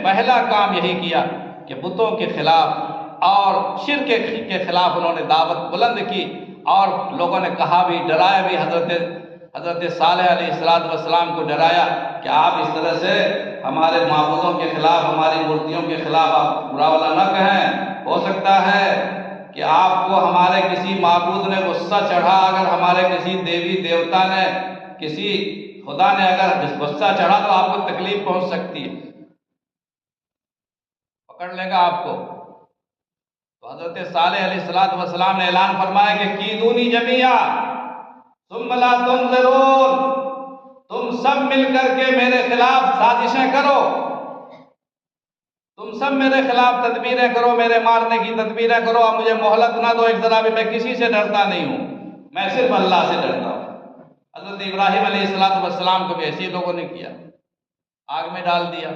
पहला काम यही किया कि बुतों के खिलाफ और शिर्क के खिलाफ उन्होंने दावत बुलंद की, और लोगों ने कहा भी, डराया भी, हज़रत सालेह अलैहिस्सलाम को डराया कि आप इस तरह से हमारे माबूदों के खिलाफ, हमारी मूर्तियों के खिलाफ आप बुरा भला न कहें। हो सकता है कि आपको हमारे किसी माबूद ने गुस्सा चढ़ा, अगर हमारे किसी देवी देवता ने, किसी खुदा ने अगर गुस्सा चढ़ा तो आपको तकलीफ पहुंच सकती है, पकड़ लेगा आपको। तो हज़रत सालेह अलैहिस्सलाम ने ऐलान फरमाया कि कीदूनी जमिया सुम्मा ला तुनज़िरून, तुम सब मिलकर के मेरे खिलाफ साजिशें करो, तुम सब मेरे खिलाफ तदबीरें करो, मेरे मारने की तदबीरें करो, अब मुझे मोहलत ना दो एक जरा भी। मैं किसी से डरता नहीं हूँ, मैं सिर्फ अल्लाह से डरता हूँ। हज़रत इब्राहीम अलैहिस्सलाम को भी ऐसे लोगों ने किया, आग में डाल दिया।